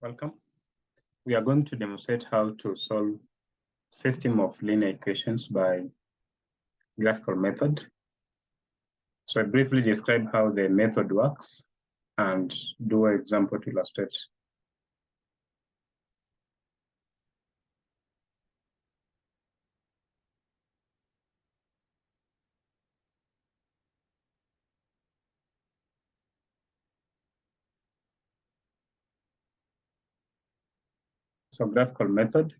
Welcome. We are going to demonstrate how to solve system of linear equations by graphical method. So I briefly describe how the method works and do an example to illustrate. So graphical method.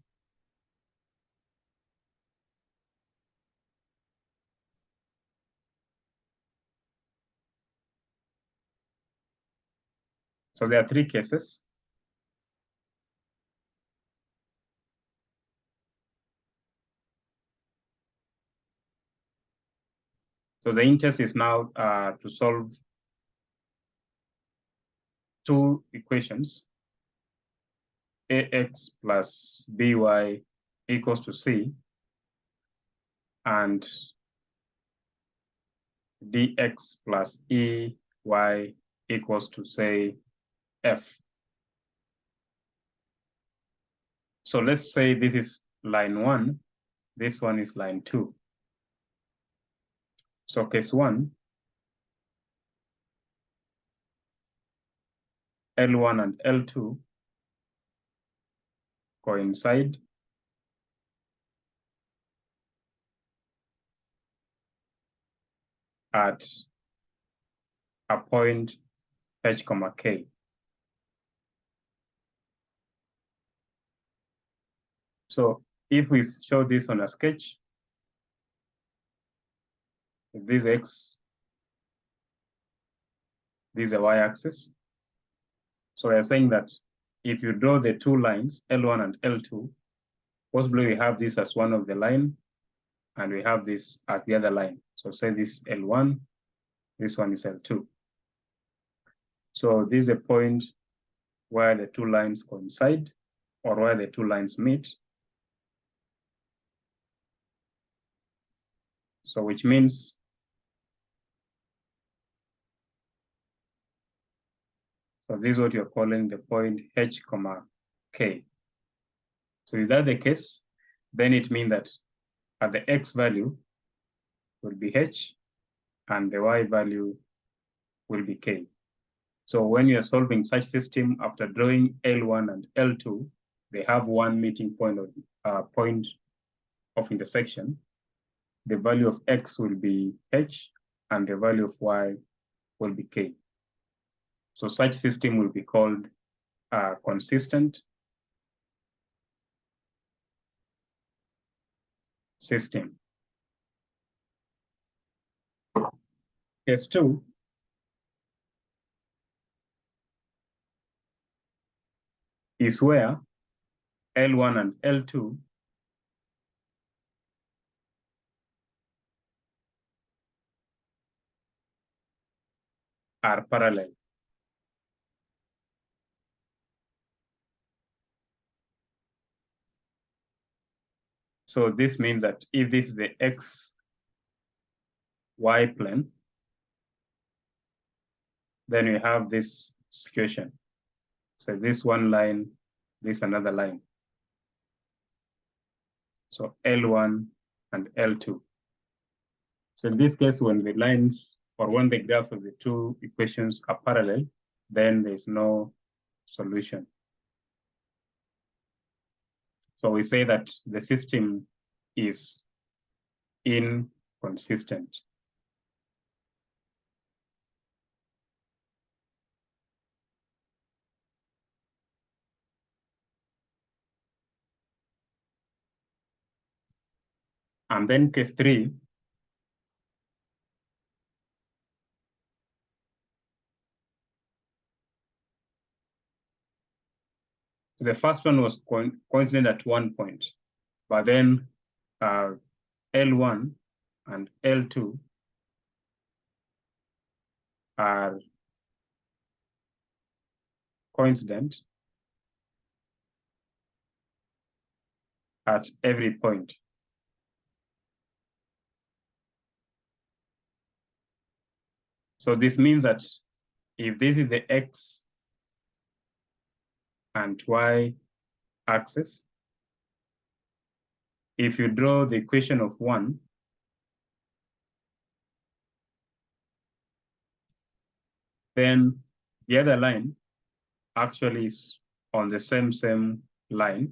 So there are three cases. So the interest is now to solve two equations, ax plus by equals to c, and dx plus ey equals to, say, f. So let's say this is line 1, this one is line 2. So case 1, L1 and L2 coincide at a point h, k. So if we show this on a sketch, this is x, this is a y-axis. So we're saying that if you draw the two lines, L1 and L2, possibly we have this as one of the line, and we have this as the other line. So say this L1, this one is L2. So this is a point where the two lines coincide, or where the two lines meet. So which means so this is what you're calling the point h, k. So is that the case? Then it means that at the x value will be h, and the y value will be k. So when you're solving such system, after drawing L1 and L2, they have one meeting point of intersection. The value of x will be h, and the value of y will be k. So such system will be called a consistent system. Case 2, is where L1 and L2 are parallel. So this means that if this is the x, y plane, then we have this situation. So this one line, this another line. So L1 and L2. So in this case, when the lines or when the graphs of the two equations are parallel, then there's no solution. So we say that the system is inconsistent. And then case 3, the first one was coincident at one point, but then L1 and L2 are coincident at every point. So this means that if this is the x and y-axis. If you draw the equation of 1, then the other line actually is on the same line.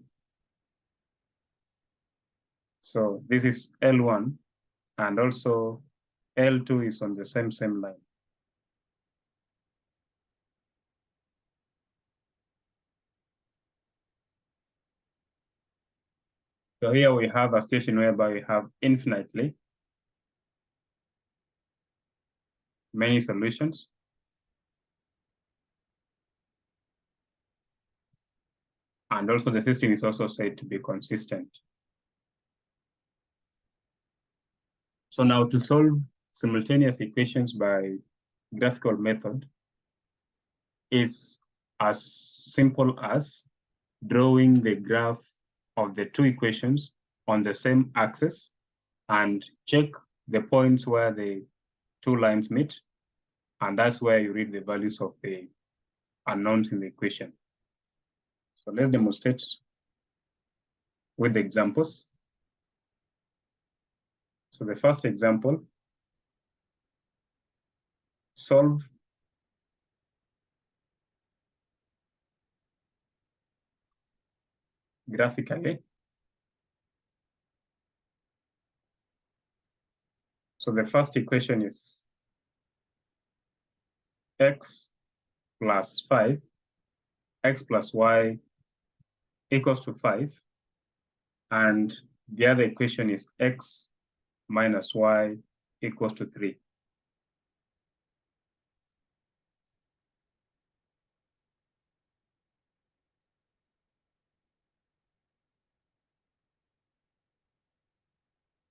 So this is L1, and also L2 is on the same line. So here we have a situation whereby we have infinitely many solutions. And also the system is also said to be consistent. So now to solve simultaneous equations by graphical method is as simple as drawing the graph of the two equations on the same axis and check the points where the two lines meet. And that's where you read the values of the unknowns in the equation. So let's demonstrate with the examples. So the first example, solve graphically. So the first equation is x plus 5, x plus y equals to 5. And the other equation is x minus y equals to 3.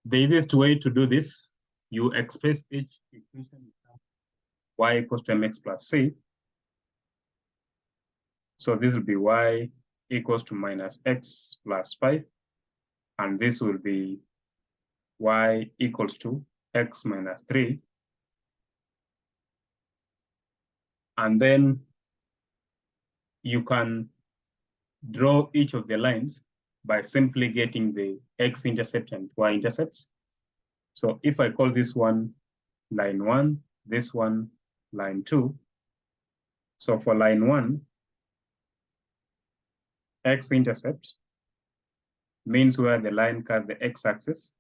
The easiest way to do this, you express each equation y equals to mx plus c. So this will be y equals to minus x plus 5. And this will be y equals to x minus 3. And then you can draw each of the lines by simply getting the x-intercept and y-intercepts. So if I call this one line 1, this one line 2. So for line 1, x-intercept means where the line cuts the x-axis.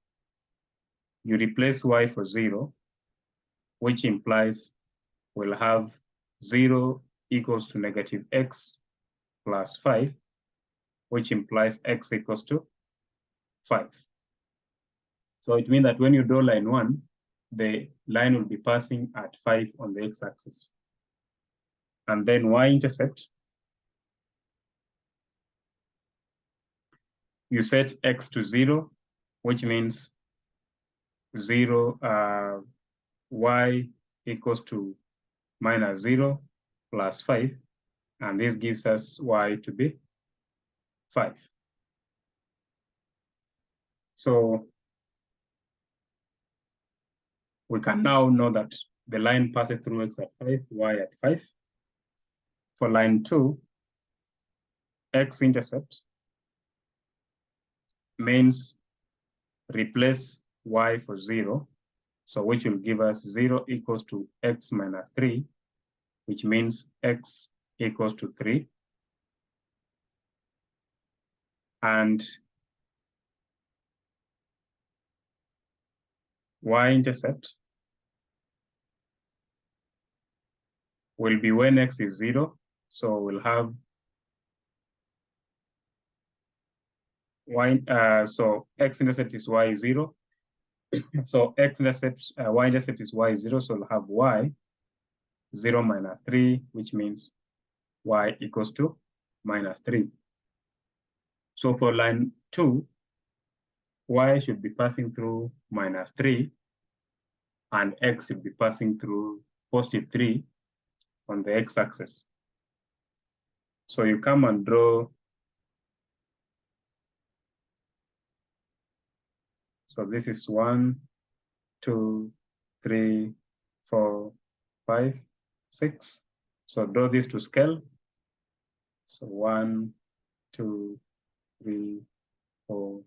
You replace y for 0, which implies we'll have 0 equals to negative x plus 5, which implies x equals to 5. So it means that when you draw line 1, the line will be passing at 5 on the x-axis. And then y-intercept, you set x to 0, which means 0, y equals to minus 0 plus 5. And this gives us y to be 5. So we can now know that the line passes through x at 5, y at 5. For line 2, x-intercept means replace y for 0, so which will give us 0 equals to x minus 3, which means x equals to 3. And y-intercept will be when x is 0, so we'll have y, so x-intercept is y 0. So x-intercept, y-intercept is y 0, so we'll have y 0 minus 3, which means y equals to minus 3. So for line 2, y should be passing through minus 3, and x should be passing through positive 3 on the x-axis. So you come and draw. So this is 1, 2, 3, 4, 5, 6. So draw this to scale. So 1, 2, 3, 4,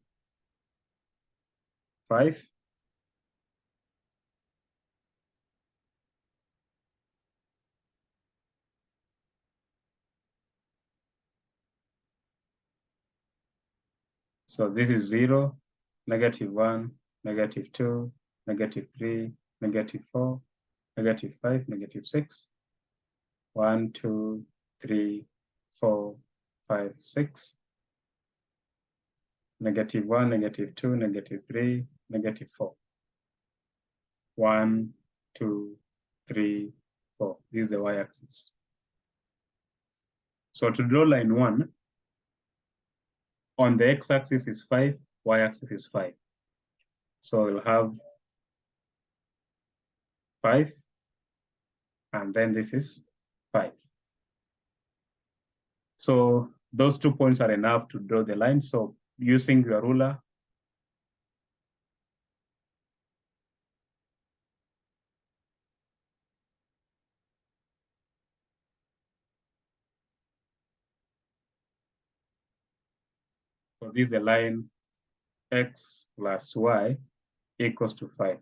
5. So this is 0, -1, -2, -3, -4, -5, -6. 1, 2, 3, 4, 5, 6. -1, -2, -3, -4. 1, 2, 3, 4. This is the y-axis. So to draw line 1, on the x-axis is 5, y-axis is 5. So we'll have 5, and then this is 5. So those 2 points are enough to draw the line. So using your ruler, so this is the line x plus y equals to 5.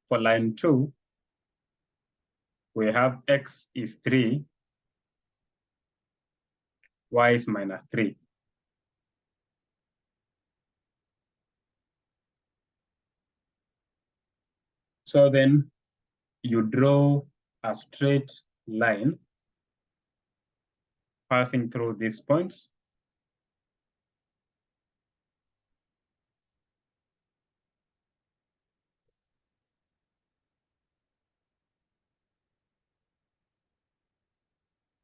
For line 2, we have x is 3, y is -3. So then you draw a straight line passing through these points.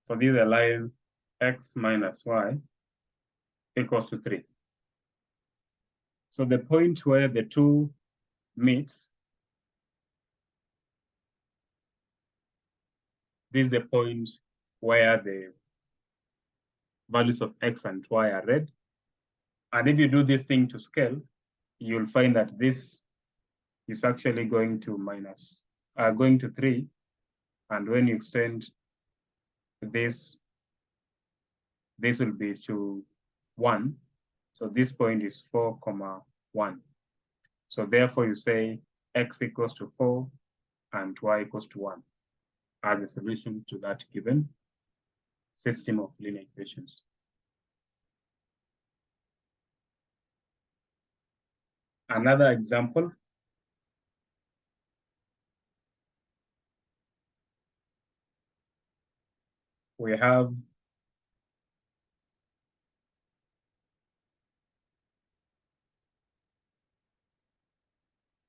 So this is a line x minus y equals to 3. So the point where the two meets, this is the point where the values of x and y are red. And if you do this thing to scale, you'll find that this is actually going to going to 3. And when you extend this will be to 1. So this point is 4, 1. So therefore you say x equals to 4 and y equals to 1 are the solution to that given system of linear equations. Another example, we have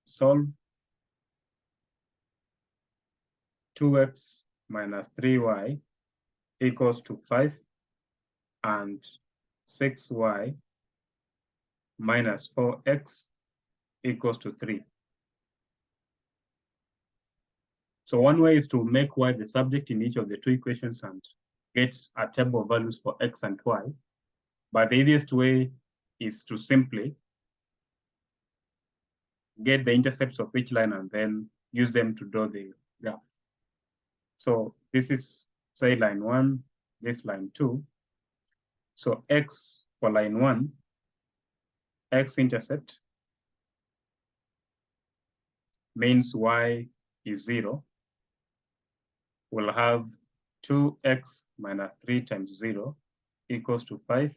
solve 2x minus 3y equals to 5 and 6y minus 4x equals to 3. So one way is to make y the subject in each of the two equations and get a table of values for x and y. But the easiest way is to simply get the intercepts of each line and then use them to draw the graph. So this is, say, line 1, this line 2. So x for line 1, x-intercept means y is 0. We'll have 2x minus 3 times 0 equals to 5.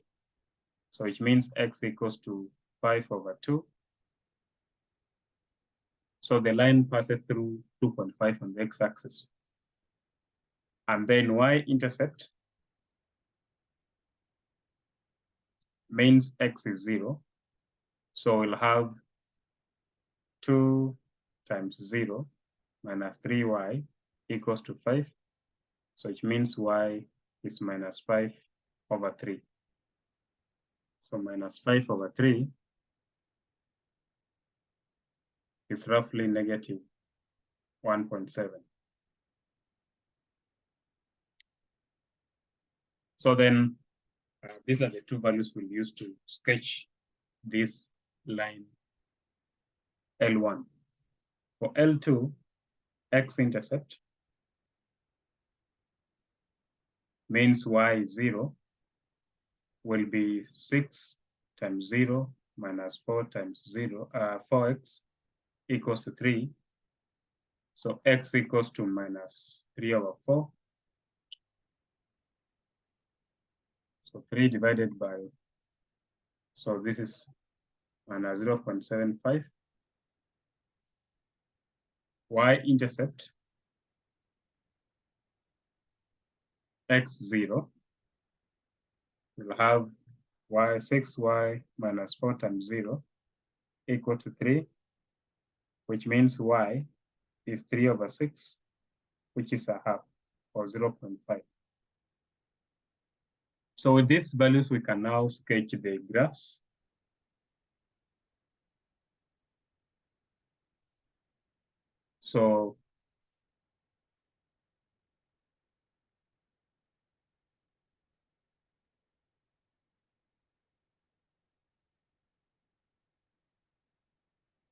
So which means x equals to 5 over 2. So the line passes through 2.5 on the x-axis. And then y-intercept means x is 0. So we'll have 2 times 0 minus 3y equals to 5. So it means y is minus 5 over 3. So minus 5 over 3 is roughly negative 1.7. So then these are the two values we'll use to sketch this line L1. For L2, x-intercept means y is 0 will be 6 times 0 minus 4 times 0, 4x equals to 3. So x equals to minus 3 over 4. So 3 divided by, so this is minus 0.75. Y-intercept x0 will have y 6y minus 4 times 0 equal to 3, which means y is 3 over 6, which is a half, or 0.5. So with these values, we can now sketch the graphs. So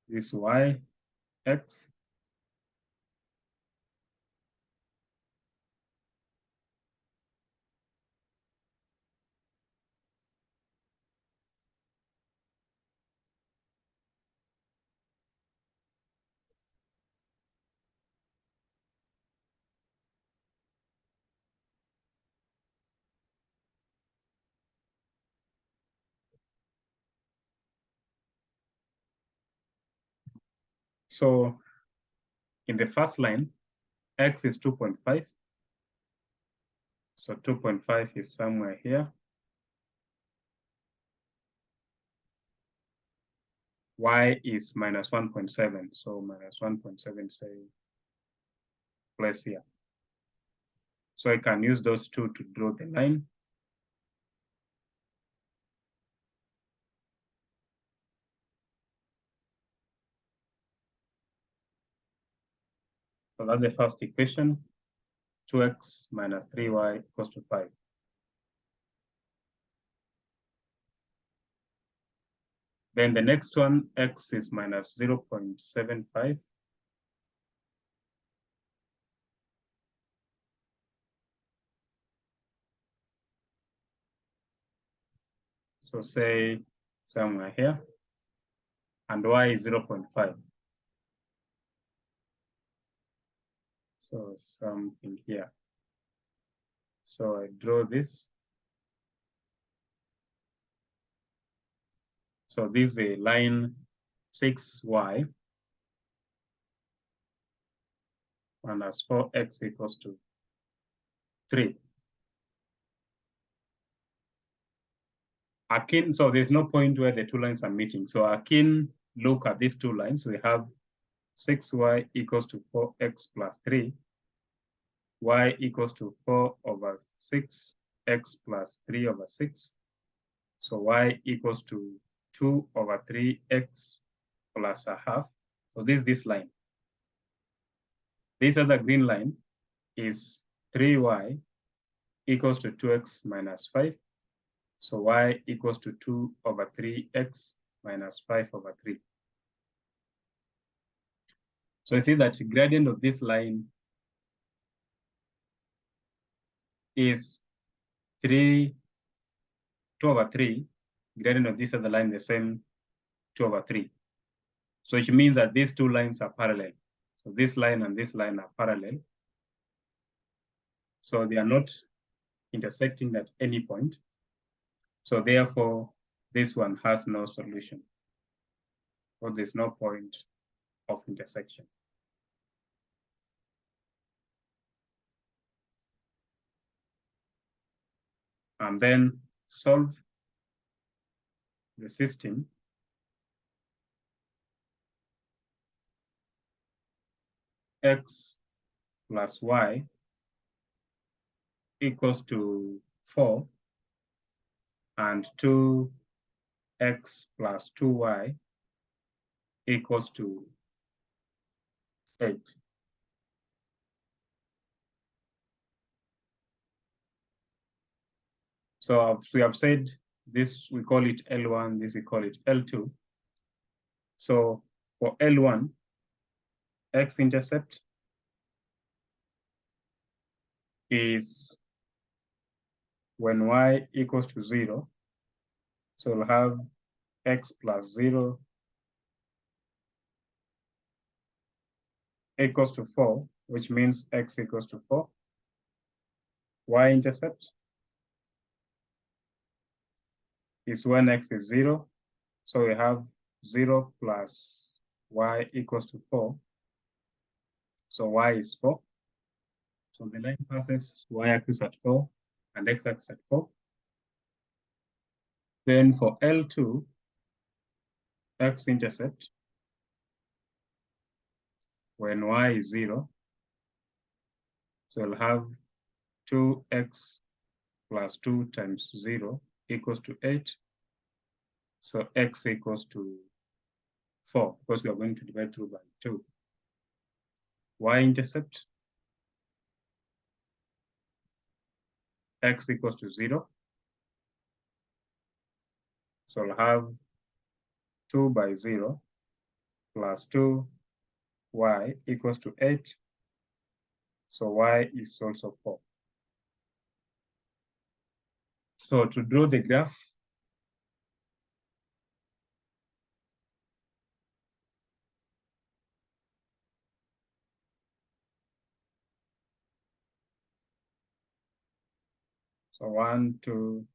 this y, x, so in the first line, x is 2.5. So 2.5 is somewhere here. Y is minus 1.7. So minus 1.7, say, place here. So I can use those two to draw the line. So that's the first equation, 2x minus 3y equals to 5. Then the next one, x is minus 0.75. So say somewhere here, and y is 0.5. So something here. So I draw this. So this is a line 6y minus 4x equals to 3. Akin, so there's no point where the two lines are meeting. So akin, look at these two lines. We have 6y equals to 4x plus 3. Y equals to 4 over 6, x plus 3 over 6. So y equals to 2 over 3x plus a half. So this is this line. This other green line is 3y equals to 2x minus 5. So y equals to 2 over 3x minus 5 over 3. So you see that gradient of this line is 2 over 3. Gradient of this other line the same, 2 over 3. So which means that these two lines are parallel. So this line and this line are parallel. So they are not intersecting at any point. So therefore, this one has no solution. So there's no point of intersection. And then solve the system. X plus y equals to 4 and 2x plus 2y equals to 8. So we have said this, we call it L1, this we call it L2. So for L1, x-intercept is when y equals to 0, so we'll have x plus 0 equals to 4, which means x equals to 4. Y-intercept is when x is 0, so we have 0 plus y equals to 4. So y is 4. So the line passes y-axis at 4 and x-axis at 4. Then for L2, x-intercept, when y is 0, so we'll have 2x plus 2 times 0 equals to 8. So x equals to 4, because we are going to divide through by 2. Y-intercept, x equals to 0. So I'll have 2 by 0 plus 2y equals to 8. So y is also 4. So to draw the graph, so 1, 2,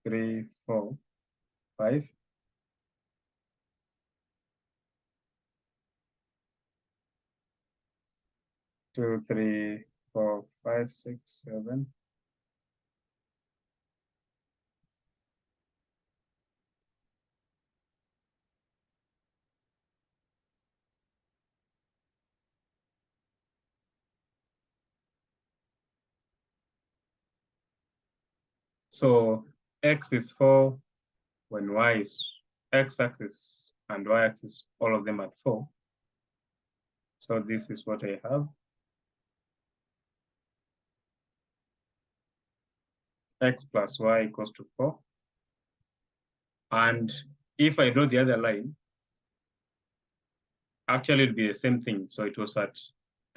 3, 4, 5. 2, 3, 4, 5, 6, 7. So x is 4 when y is x-axis and y-axis, all of them at 4. So this is what I have. X plus y equals to 4. And if I draw the other line, actually it'd be the same thing. So it was at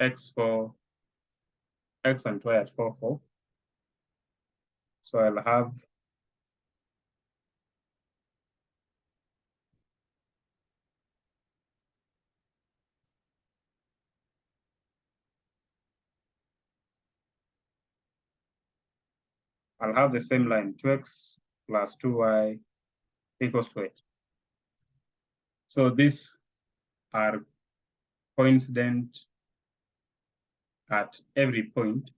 x4, x and y at 4, 4. So I'll have the same line, 2x plus 2y equals to 8. So these are coincident at every point.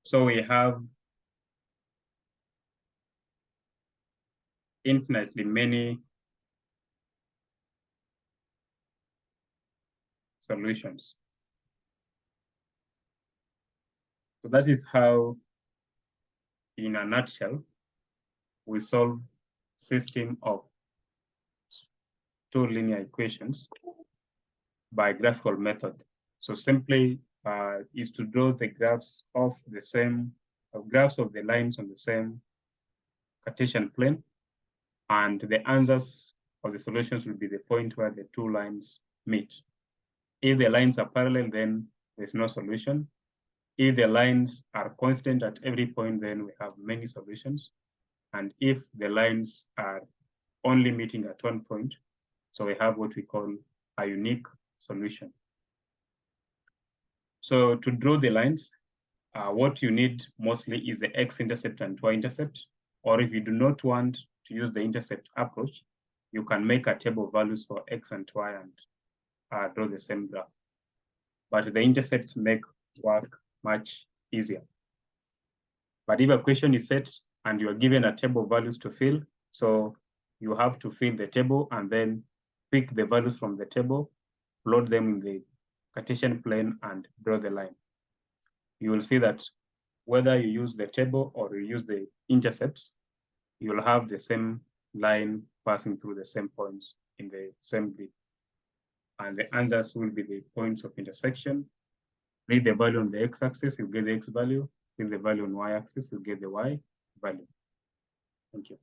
So we have infinitely many solutions. So that is how, in a nutshell, we solve system of two linear equations by graphical method. So simply is to draw the graphs of the same graphs of the lines on the same Cartesian plane, and the answers or the solutions will be the point where the two lines meet. If the lines are parallel, then there's no solution. If the lines are constant at every point, then we have many solutions. And if the lines are only meeting at one point, so we have what we call a unique solution. So to draw the lines, what you need mostly is the x-intercept and y-intercept. Or if you do not want to use the intercept approach, you can make a table of values for x and y and draw the same graph. But the intercepts make work much easier. But if a question is set and you are given a table of values to fill, so you have to fill the table and then pick the values from the table, plot them in the Cartesian plane and draw the line. You will see that whether you use the table or you use the intercepts, you will have the same line passing through the same points in the same grid. And the answers will be the points of intersection. Read the value on the x-axis, you get the x value. Read the value on y-axis, you get the y value. Thank you.